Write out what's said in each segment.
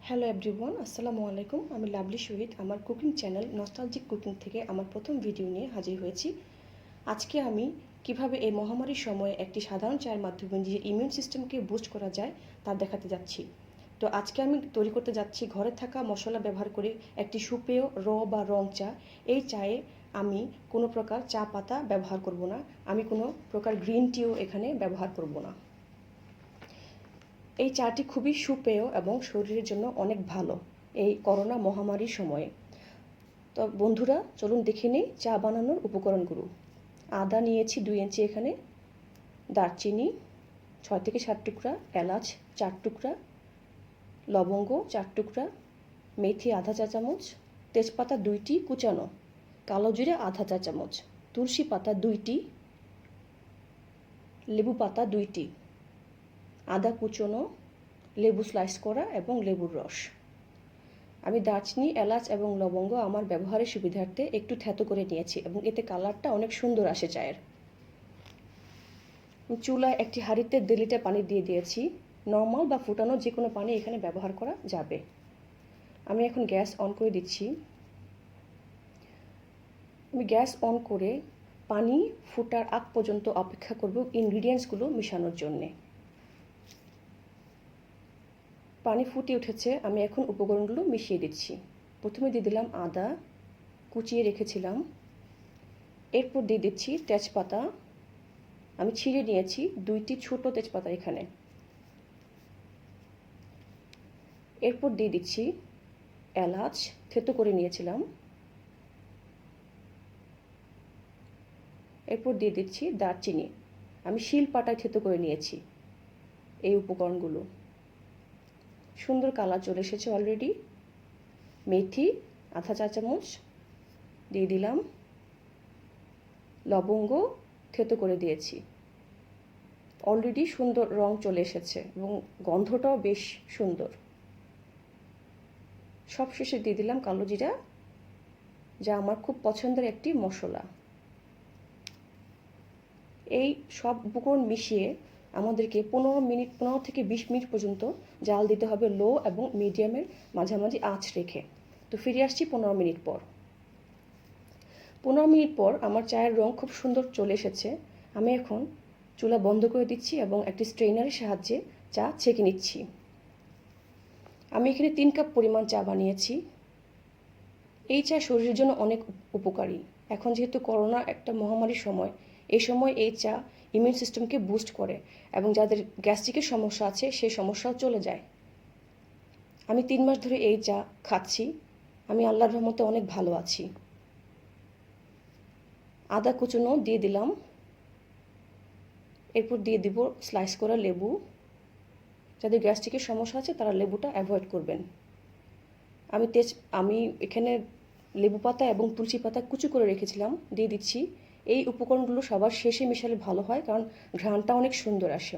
Hello everyone, আসসালামু আলাইকুম। আমি লাভলি শহীদ আমার কুকিং চ্যানেল নস্টালজিক কুকিং থেকে আমার প্রথম ভিডিও নিয়ে হাজির হয়েছি। আজকে আমি কিভাবে এই মহামারীর সময়ে একটি সাধারণ চায়ের মাধ্যমে নিজের ইমিউন সিস্টেমকে বুস্ট করা যায় তা দেখাতে যাচ্ছি। তো আজকে আমি তৈরি করতে যাচ্ছি ঘরে থাকা মশলা ব্যবহার করে একটি সুপেয় বা রং চা। এই চায়ে আমি কোনো প্রকার চা পাতা ব্যবহার করব না, আমি কোনো প্রকার গ্রিন টিও এখানে ব্যবহার করব না। এই চাটি খুবই সুপেয় এবং শরীরের জন্য অনেক ভালো এই করোনা মহামারীর সময়ে। তো বন্ধুরা, চলুন দেখে নিই চা বানানোর উপকরণগুলো। আদা নিয়েছি 2 ইঞ্চি এখানে, দারচিনি 6 থেকে 7 টুকরা, এলাচ 4 টুকরা, লবঙ্গ 4 টুকরা, মেথি আধা চা চামচ, তেজপাতা 2টি কুচানো, কালো জিরে আধা চা চামচ, তুলসী পাতা 2টি, লেবু পাতা 2টি, আদা কুচনো, লেবু স্লাইস করা এবং লেবুর রস। আমি দারচিনি, এলাচ এবং লবঙ্গ আমার ব্যবহারের সুবিধার্থে একটু থেতো করে নিয়েছি এবং এতে কালারটা অনেক সুন্দর আসে চায়ের। চুলায় একটি হাঁড়িতে 2 লিটার পানি দিয়ে দিয়েছি। নর্মাল বা ফুটানো যে কোনো পানি এখানে ব্যবহার করা যাবে। আমি এখন গ্যাস অন করে দিচ্ছি। আমি গ্যাস অন করে পানি ফুটার আগ পর্যন্ত অপেক্ষা করব ইনগ্রিডিয়েন্টসগুলো মেশানোর জন্যে। পানি ফুটে উঠেছে, আমি এখন উপকরণগুলো মিশিয়ে দিচ্ছি। প্রথমে দিয়ে দিলাম আদা কুচিয়ে রেখেছিলাম, এরপর দিয়ে দিচ্ছি তেজপাতা, আমি ছিঁড়ে নিয়েছি 2টি ছোট তেজপাতা এখানে। এরপর দিয়ে দিচ্ছি এলাচ থেতো করে নিয়েছিলাম, এরপর দিয়ে দিচ্ছি দারচিনি, আমি শিল পাটায় থেতো করে নিয়েছি। এই উপকরণগুলো সুন্দর কালার চলে এসেছে অলরেডি। মেথি আধা চা চামচ দিয়ে দিলাম, লবঙ্গ থেতো করে দিয়েছি। অলরেডি সুন্দর রং চলে এসেছে এবং গন্ধটাও বেশ সুন্দর। সবশেষে দিয়ে দিলাম কালো জিরা, যা আমার খুব পছন্দের একটি মশলা। এই সব উপকরণ মিশিয়ে আমাদেরকে 15 থেকে 20 মিনিট পর্যন্ত জাল দিতে হবে লো এবং মিডিয়ামের মাঝামাঝি আঁচ রেখে। তো ফিরে আসছি 15 মিনিট পর। 15 মিনিট পর আমার চায়ের রং খুব সুন্দর চলে এসেছে। আমি এখন চুলা বন্ধ করে দিচ্ছি এবং একটি স্ট্রেনারের সাহায্যে চা ছেঁকে নিচ্ছি। আমি এখানে 3 কাপ পরিমাণ চা বানিয়েছি। এই চা শরীরের জন্য অনেক উপকারী। এখন যেহেতু করোনা একটা মহামারীর সময়, এই সময় এই চা ইমিউন সিস্টেমকে বুস্ট করে এবং যাদের গ্যাস্ট্রিকের সমস্যা আছে সেই সমস্যাও চলে যায়। আমি 3 মাস ধরে এই চা খাচ্ছি, আমি আল্লাহর রহমতে অনেক ভালো আছি। আদা কুচনো দিয়ে দিলাম, এরপর দিয়ে দিব স্লাইস করা লেবু। যাদের গ্যাস্ট্রিকের সমস্যা আছে তারা লেবুটা অ্যাভয়েড করবেন। আমি এখানে লেবু পাতা এবং তুলসী পাতা কুচি করে রেখেছিলাম, দিয়ে দিচ্ছি। এই উপকরণগুলো সবার শেষে মেশালে ভালো হয়, কারণ ঘ্রাণটা অনেক সুন্দর আসে।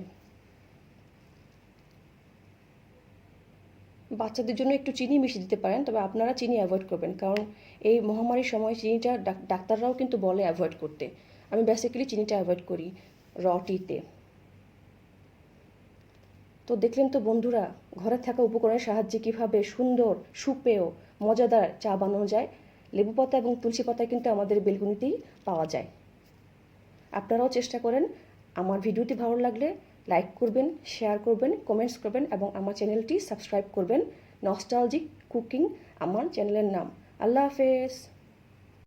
বাচ্চাদের জন্য একটু চিনি মিশিয়ে দিতে পারেন, তবে আপনারা চিনি অ্যাভয়েড করবেন, কারণ এই মহামারীর সময় চিনিটা ডাক্তাররাও কিন্তু বলে অ্যাভয়েড করতে। আমি বেসিক্যালি চিনিটা অ্যাভয়েড করি টিতে। তো দেখলেন তো বন্ধুরা, ঘরে থাকা উপকরণের সাহায্যে কীভাবে সুন্দর সুপেয় মজাদার চা বানানো যায়। লেবু পাতা এবং তুলসী পাতা কিন্তু আমাদের বেলকুনিতেই পাওয়া যায়। আপনারাও চেষ্টা করেন। আমার ভিডিওটি ভালো লাগলে লাইক করবেন, শেয়ার করবেন, কমেন্টস করবেন এবং আমার চ্যানেলটি সাবস্ক্রাইব করবেন। নস্টালজিক কুকিং আমার চ্যানেলের নাম। আল্লাহ হাফেজ।